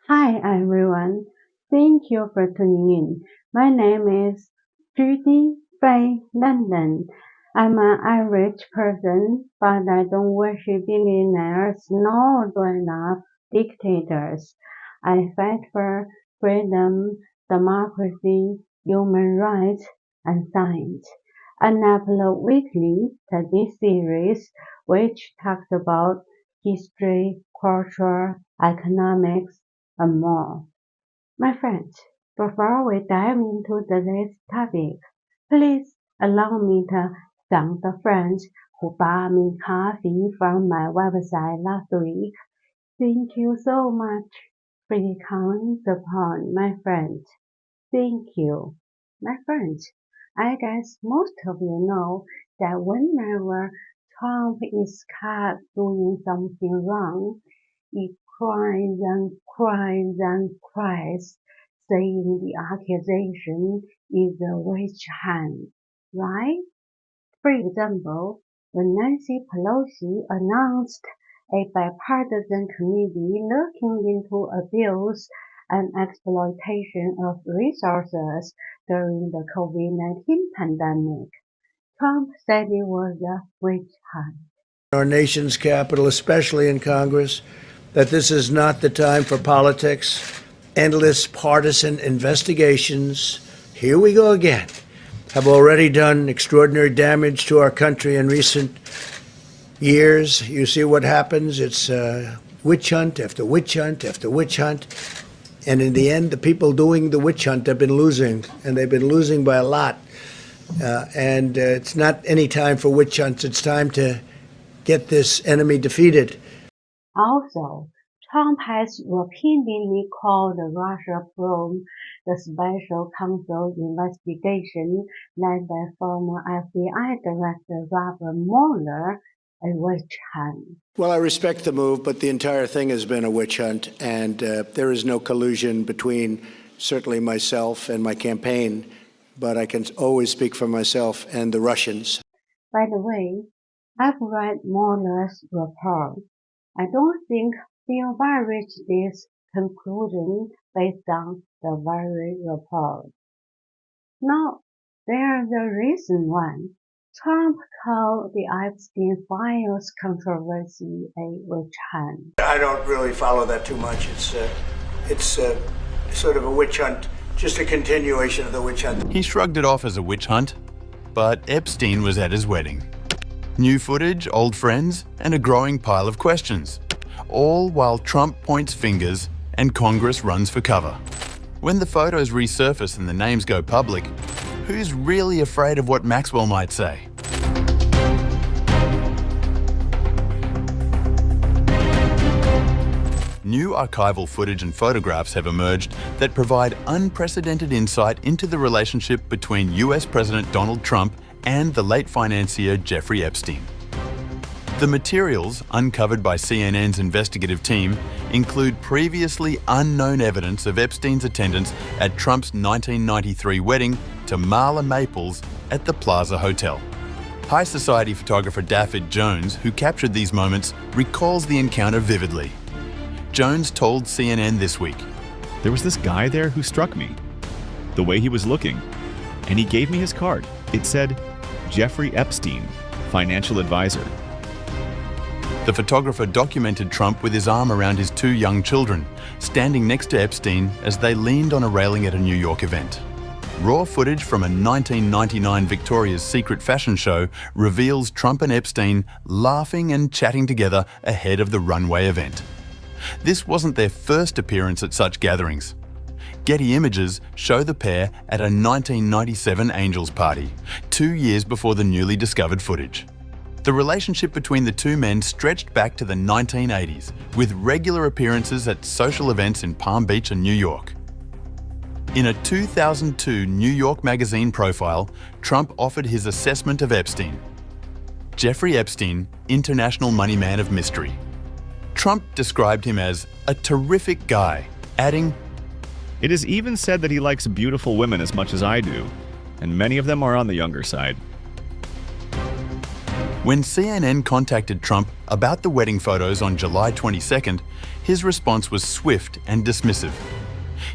Hi everyone, thank you for tuning in. My name is Judy from London. I'm an average person, but I don't worship billionaires nor grown-up dictators. I fight for freedom, democracy, human rights, and science. And I upload weekly to this series, which talks about history, culture, economics, and more. My friends, before we dive into today's topic, please allow me to thank the friends who bought me coffee from my website last week. Thank you so much for your kind support, my friends. Thank you. My friends, I guess most of you know that whenever Trump is caught doing something wrong, he cries and cries and cries, saying the accusation is a witch hunt, right? For example, when Nancy Pelosi announced a bipartisan committee looking into abuse and exploitation of resources during the COVID-19 pandemic, Trump said it was a witch hunt. Our nation's capital, especially in Congress, that this is not the time for politics, endless partisan investigations. Here we go again. Have already done extraordinary damage to our country in recent years. You see what happens. It's witch hunt after witch hunt after witch hunt. And in the end, the people doing the witch hunt have been losing, and they've been losing by a lot. It's not any time for witch hunts. It's time to get this enemy defeated. Also, Trump has repeatedly called the Russia probe, the Special Counsel investigation led by former FBI Director Robert Mueller, a witch hunt. Well, I respect the move, but the entire thing has been a witch hunt, and there is no collusion between certainly myself and my campaign, but I can always speak for myself and the Russians. By the way, I've read Mueller's report. I don't think he'll reach this conclusion based on the very report. Now, there's a reason why. Trump called the Epstein files controversy a witch hunt. I don't really follow that too much. It's sort of a witch hunt, just a continuation of the witch hunt. He shrugged it off as a witch hunt, but Epstein was at his wedding. New footage, old friends, and a growing pile of questions. All while Trump points fingers and Congress runs for cover. When the photos resurface and the names go public, who's really afraid of what Maxwell might say? New archival footage and photographs have emerged that provide unprecedented insight into the relationship between US President Donald Trump and the late financier Jeffrey Epstein. The materials uncovered by CNN's investigative team include previously unknown evidence of Epstein's attendance at Trump's 1993 wedding to Marla Maples at the Plaza Hotel. High society photographer Dafford Jones, who captured these moments, recalls the encounter vividly. Jones told CNN this week, "There was this guy there who struck me. The way he was looking. And he gave me his card. It said, Jeffrey Epstein, financial advisor." The photographer documented Trump with his arm around his two young children, standing next to Epstein as they leaned on a railing at a New York event. Raw footage from a 1999 Victoria's Secret fashion show reveals Trump and Epstein laughing and chatting together ahead of the runway event. This wasn't their first appearance at such gatherings. Getty images show the pair at a 1997 Angels party, 2 years before the newly discovered footage. The relationship between the two men stretched back to the 1980s, with regular appearances at social events in Palm Beach and New York. In a 2002 New York Magazine profile, Trump offered his assessment of Epstein. Jeffrey Epstein, international money man of mystery. Trump described him as a terrific guy, adding, It is even said that he likes beautiful women as much as I do, and many of them are on the younger side. When CNN contacted Trump about the wedding photos on July 22nd, his response was swift and dismissive.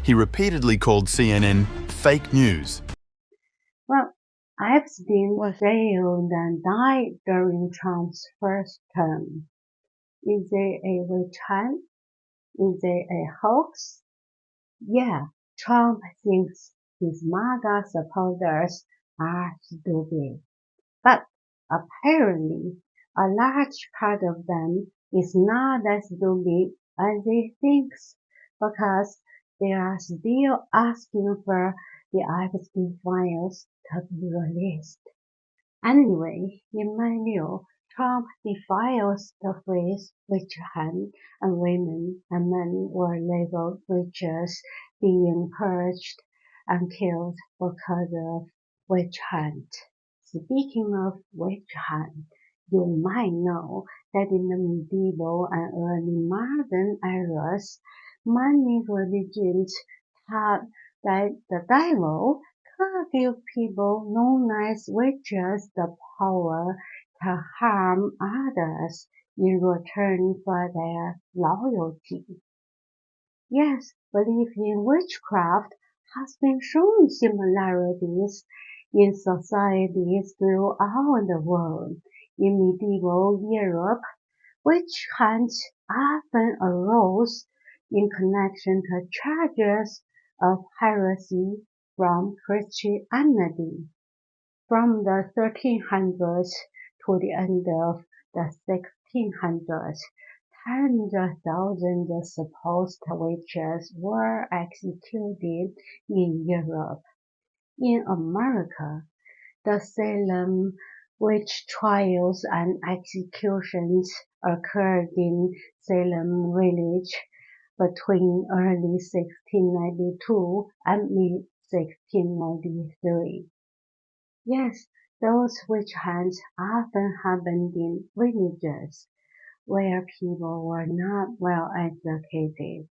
He repeatedly called CNN fake news. Well, Epstein was jailed and died during Trump's first term. Is it a witch hunt? Is it a hoax? Yeah, Trump thinks his MAGA supporters are stupid. But apparently, a large part of them is not as stupid as he thinks, because they are still asking for the Epstein files to be released. Anyway, in my view, Trump defiles the phrase witch hunt, and women and men were labeled witches being purged and killed because of witch hunt. Speaking of witch hunt, you might know that in the medieval and early modern eras, many religions taught that the devil could give people known as witches the power to harm others in return for their loyalty. Yes, belief in witchcraft has been showing similarities in societies throughout the world. In medieval Europe, witch hunts often arose in connection to charges of heresy from Christianity. From the 1300s to the end of the 1600s, tens of thousands of supposed witches were executed in Europe. In America, the Salem witch trials and executions occurred in Salem Village between early 1692 and mid-1693. Yes, those witch hunts often happened in villages where people were not well educated.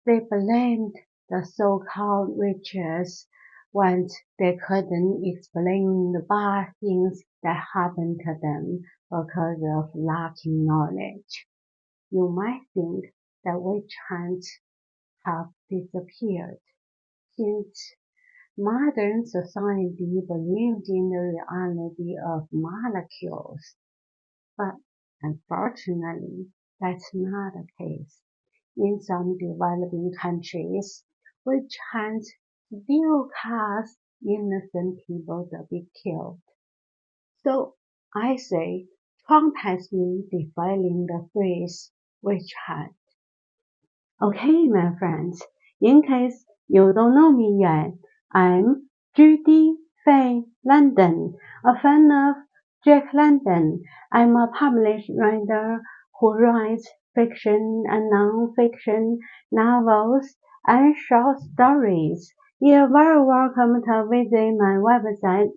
They blamed the so-called witches once they couldn't explain the bad things that happened to them because of lacking knowledge. You might think that witch hunts have disappeared since modern society believes in the reality of molecules, but unfortunately, that's not the case. In some developing countries, witch hunts still cause innocent people to be killed. So I say Trump has been defiling the phrase witch hunt. Okay, my friends, in case you don't know me yet, I'm Judy Faye London, a fan of Jack London. I'm a published writer who writes fiction and non-fiction novels and short stories. You're very welcome to visit my website,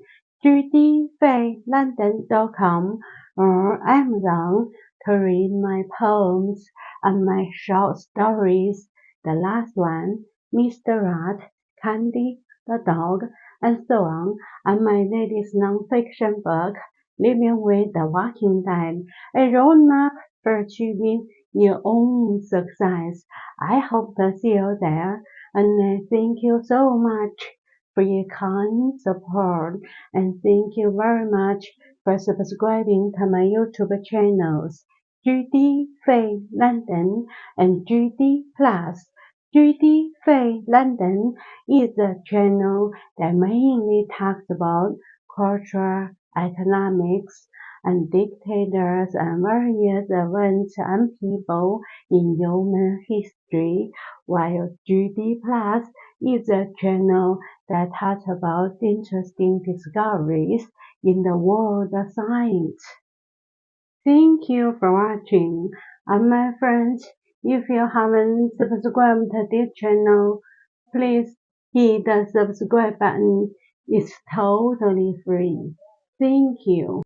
judyfaylondon.com, or Amazon to read my poems and my short stories. The last one, Mr. Rat, Candy, the dog, and so on, and my latest non-fiction book, Living with the Walking Dead, a roadmap for achieving your own success. I hope to see you there, and I thank you so much for your kind support, and thank you very much for subscribing to my YouTube channels, Judy Faye London and Judy Plus. Judy Faye London is a channel that mainly talks about culture, economics, and dictators and various events and people in human history, while Judy Plus is a channel that talks about interesting discoveries in the world of science. Thank you for watching, and my friends, if you haven't subscribed to this channel, please hit the subscribe button. It's totally free. Thank you.